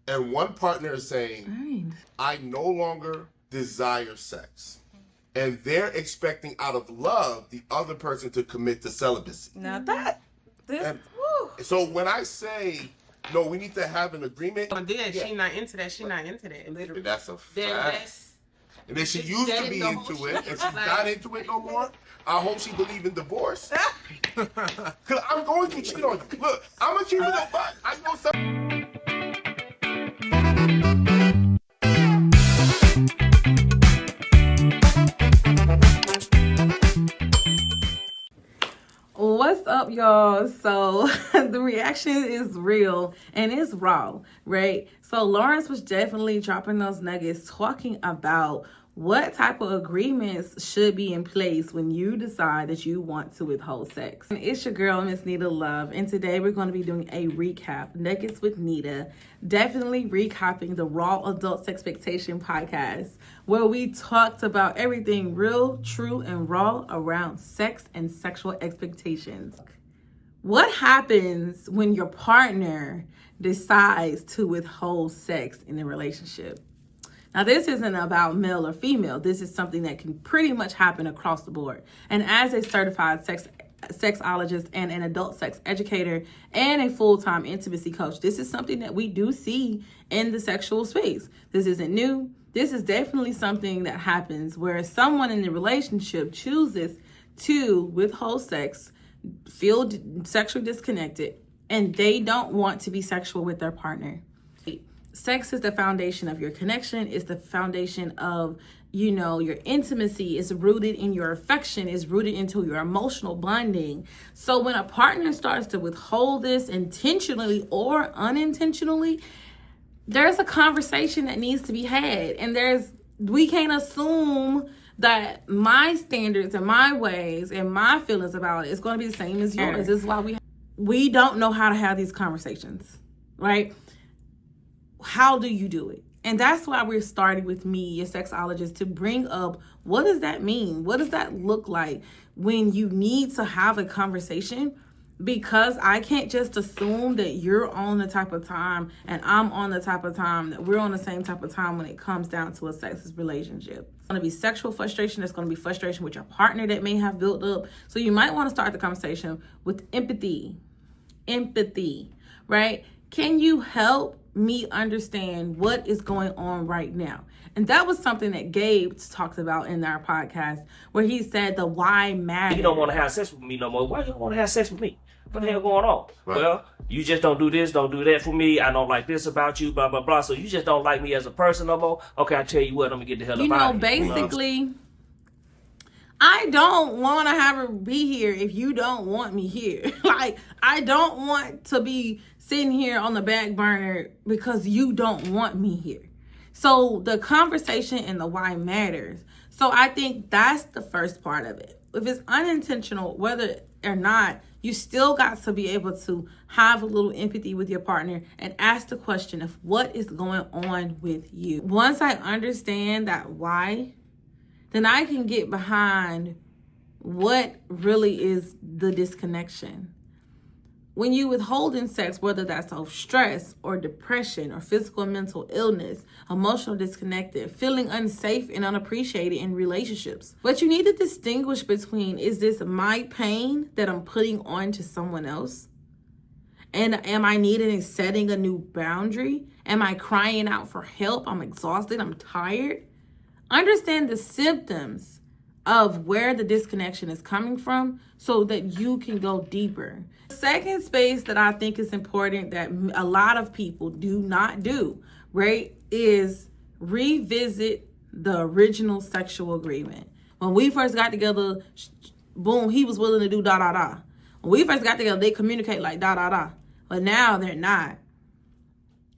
and one partner is saying, I no longer desire sex. And they're expecting out of love the other person to commit to celibacy. Now so when I say, no, we need to have an agreement. She not into that. She not into that. Literally. That's a fact. And then she used to be into it, and she's not into it no more. I hope she believe in divorce. Because I'm going to cheat on you. Look, I'm going to cheat on you, but I know something. What's up, y'all? So the reaction is real and it's raw, right? So Lawrence was definitely dropping those nuggets, talking about what type of agreements should be in place when you decide that you want to withhold sex. And it's your girl, Miss Nita Love, and today we're going to be doing a recap, Nuggets with Nita, definitely recapping the Raw Adult Sexpectation Podcast, where we talked about everything real, true, and raw around sex and sexual expectations. What happens when your partner decides to withhold sex in a relationship? Now, this isn't about male or female. This is something that can pretty much happen across the board. And as a certified sexologist and an adult sex educator and a full-time intimacy coach, this is something that we do see in the sexual space. This isn't new. This is definitely something that happens where someone in the relationship chooses to withhold sex, feel sexually disconnected, and they don't want to be sexual with their partner. Sex is the foundation of your connection. It's the foundation of, your intimacy. Is rooted in your affection. Is rooted into your emotional bonding. So when a partner starts to withhold this intentionally or unintentionally, there's a conversation that needs to be had. And we can't assume that my standards and my ways and my feelings about it is going to be the same as yours. This is why we don't know how to have these conversations, right? How do you do it? And that's why we're starting with me, your sexologist, to bring up, what does that mean? What does that look like when you need to have a conversation? Because I can't just assume that you're on the type of time and I'm on the type of time, that we're on the same type of time when it comes down to a sexist relationship. It's going to be sexual frustration. There's going to be frustration with your partner that may have built up. So you might want to start the conversation with empathy, right? Can you help me understand what is going on right now? And that was something that Gabe talked about in our podcast, where he said the why matters. You don't want to have sex with me no more. Why you don't want to have sex with me? What the hell going on? Right. Well, you just don't do this, don't do that for me. I don't like this about you, blah, blah, blah. So you just don't like me as a person no more? Okay, I tell you what, I'm going to get the hell up out of here. Basically, I don't want to have her be here if you don't want me here. Like, I don't want to be sitting here on the back burner because you don't want me here. So the conversation and the why matters. So I think that's the first part of it. If it's unintentional, whether or not, you still got to be able to have a little empathy with your partner and ask the question of what is going on with you. Once I understand that why, then I can get behind what really is the disconnection. When you withholding sex, whether that's of stress or depression or physical and mental illness, emotional disconnected, feeling unsafe and unappreciated in relationships. But you need to distinguish between, is this my pain that I'm putting on to someone else? And am I needing and setting a new boundary? Am I crying out for help? I'm exhausted. I'm tired. Understand the symptoms of where the disconnection is coming from so that you can go deeper. The second space that I think is important that a lot of people do not do, right, is revisit the original sexual agreement. When we first got together, boom, he was willing to do da-da-da. When we first got together, they communicate like da-da-da. But now they're not.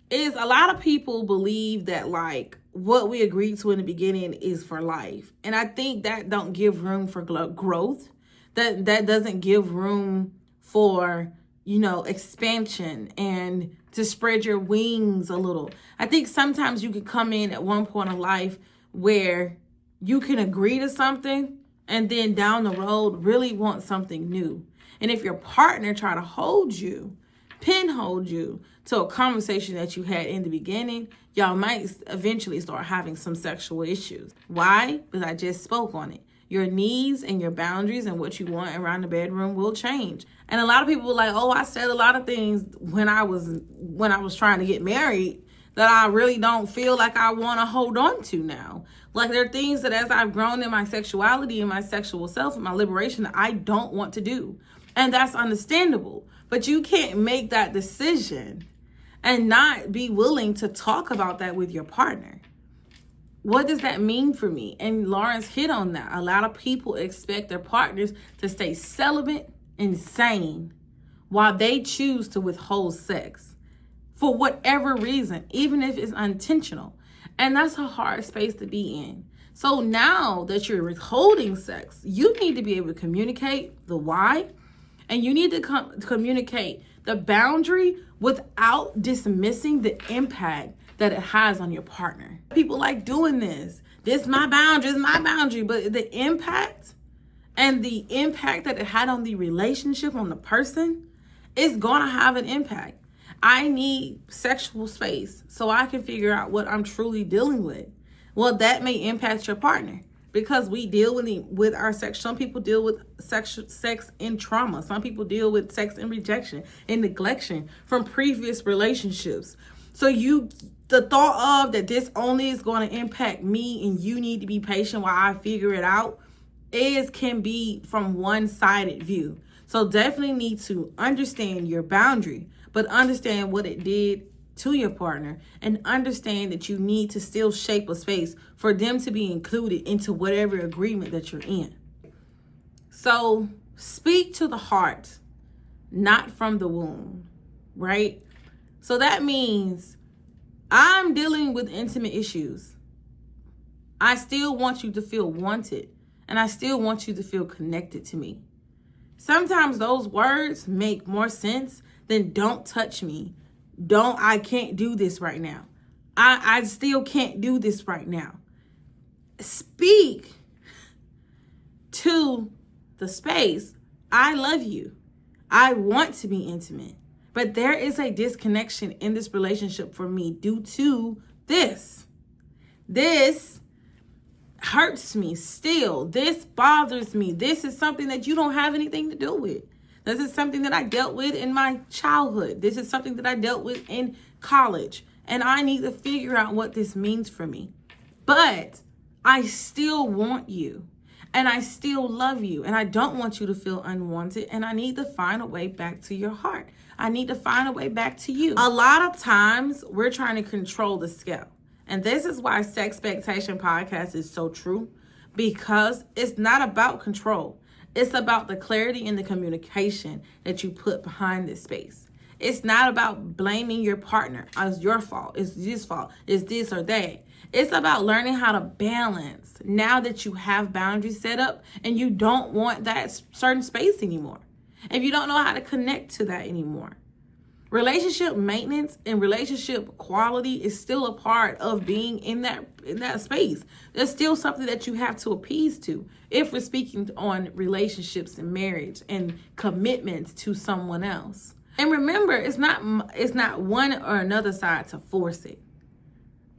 A lot of people believe that, like, what we agreed to in the beginning is for life. And I think that don't give room for growth. That doesn't give room for, expansion and to spread your wings a little. I think sometimes you can come in at one point in life where you can agree to something and then down the road really want something new. And if your partner try to hold you pinhold you to a conversation that you had in the beginning, y'all might eventually start having some sexual issues. Why? Because I just spoke on it. Your needs and your boundaries and what you want around the bedroom will change. And a lot of people were like, oh, I said a lot of things when I was trying to get married that I really don't feel like I want to hold on to now. Like, there are things that as I've grown in my sexuality and my sexual self and my liberation, I don't want to do. And that's understandable. But you can't make that decision and not be willing to talk about that with your partner. What does that mean for me? And Lawrence hit on that. A lot of people expect their partners to stay celibate and sane while they choose to withhold sex for whatever reason, even if it's unintentional. And that's a hard space to be in. So now that you're withholding sex, you need to be able to communicate the why, and you need to communicate the boundary without dismissing the impact that it has on your partner. People like doing this. This is my boundary, but the impact and the impact that it had on the relationship, on the person, is going to have an impact. I need sexual space so I can figure out what I'm truly dealing with. Well, that may impact your partner because we deal with our sex. Some people deal with sex in trauma. Some people deal with sex in rejection and neglection from previous relationships. So the thought of that this only is going to impact me and you need to be patient while I figure it out can be from one-sided view. So definitely need to understand your boundary, but understand what it did to your partner and understand that you need to still shape a space for them to be included into whatever agreement that you're in. So speak to the heart, not from the womb, right? So that means I'm dealing with intimate issues. I still want you to feel wanted, and I still want you to feel connected to me. Sometimes those words make more sense than don't touch me. I can't do this right now. I still can't do this right now. Speak to the space. I love you. I want to be intimate. But there is a disconnection in this relationship for me due to this. This hurts me still. This bothers me. This is something that you don't have anything to do with. This is something that I dealt with in my childhood. This is something that I dealt with in college. And I need to figure out what this means for me. But I still want you. And I still love you. And I don't want you to feel unwanted. And I need to find a way back to your heart. I need to find a way back to you. A lot of times we're trying to control the scale. And this is why Sexpectation Podcast is so true. Because it's not about control. It's about the clarity and the communication that you put behind this space. It's not about blaming your partner as your fault. It's this fault. It's this or that. It's about learning how to balance now that you have boundaries set up and you don't want that certain space anymore. If you don't know how to connect to that anymore. Relationship maintenance and relationship quality is still a part of being in that space. There's still something that you have to appease to if we're speaking on relationships and marriage and commitments to someone else. And remember, it's not one or another side to force it.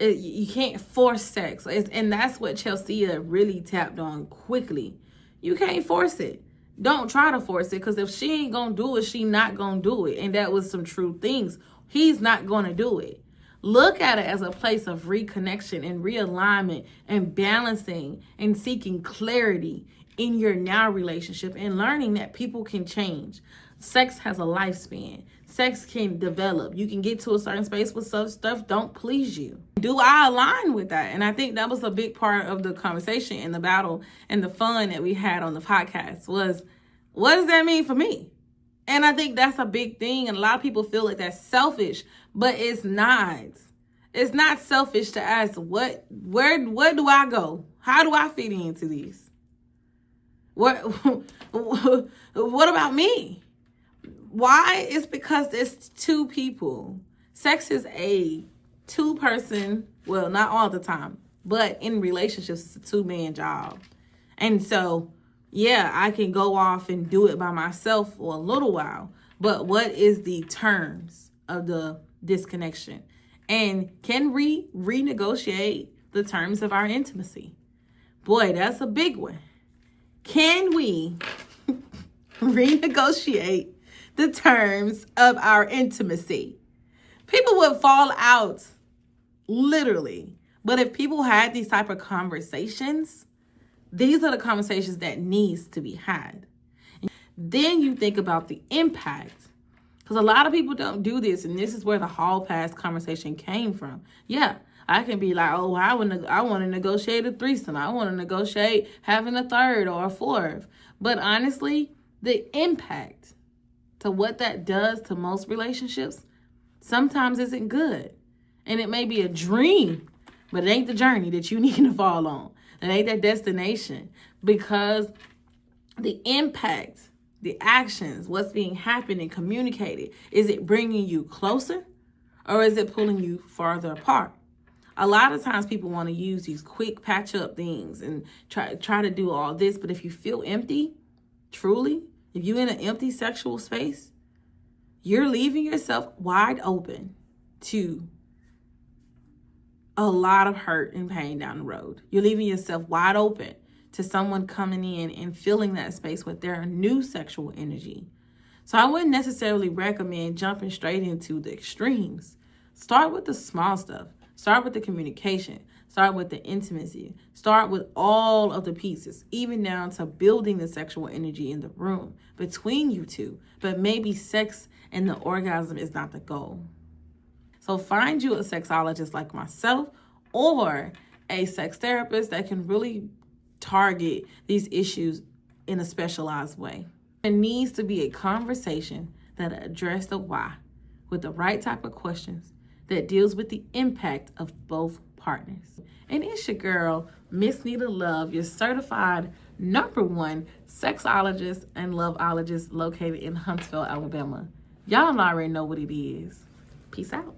You can't force sex. And that's what Chelsea really tapped on quickly. You can't force it. Don't try to force it, because if she ain't gonna do it, she not gonna do it. And that was some true things. He's not gonna do it. Look at it as a place of reconnection and realignment and balancing and seeking clarity in your now relationship and learning that people can change. Sex has a lifespan. Sex can develop. You can get to a certain space with some stuff don't please you. Do I align with that? And I think that was a big part of the conversation and the battle and the fun that we had on the podcast was, what does that mean for me? And I think that's a big thing. And a lot of people feel like that's selfish, but it's not. It's not selfish to ask, where do I go? How do I fit into these? What about me? Why? It's because it's two people. Sex is a two-person, well, not all the time, but in relationships, it's a two-man job. And so, yeah, I can go off and do it by myself for a little while, but what is the terms of the disconnection? And can we renegotiate the terms of our intimacy? Boy, that's a big one. Can we renegotiate the terms of our intimacy? People would fall out, literally. But if people had these type of conversations, these are the conversations that needs to be had. Then you think about the impact. Because a lot of people don't do this, and this is where the hall pass conversation came from. Yeah, I can be like, oh, I want to negotiate a threesome. I want to negotiate having a third or a fourth. But honestly, the impact to what that does to most relationships sometimes isn't good. And it may be a dream, but it ain't the journey that you need to fall on. It ain't that destination. Because the impact, the actions, what's being happened and communicated, is it bringing you closer or is it pulling you farther apart? A lot of times people want to use these quick patch up things and try to do all this. But if you feel empty, truly, if you're in an empty sexual space, you're leaving yourself wide open to a lot of hurt and pain down the road. You're leaving yourself wide open to someone coming in and filling that space with their new sexual energy. So I wouldn't necessarily recommend jumping straight into the extremes. Start with the small stuff. Start with the communication. Start with the intimacy. Start with all of the pieces, even down to building the sexual energy in the room between you two. But maybe sex and the orgasm is not the goal. So find you a sexologist like myself or a sex therapist that can really target these issues in a specialized way. There needs to be a conversation that addresses the why with the right type of questions that deals with the impact of both partners. And it's your girl, Miss Nita Love, your certified #1 sexologist and loveologist located in Huntsville, Alabama. Y'all already know what it is. Peace out.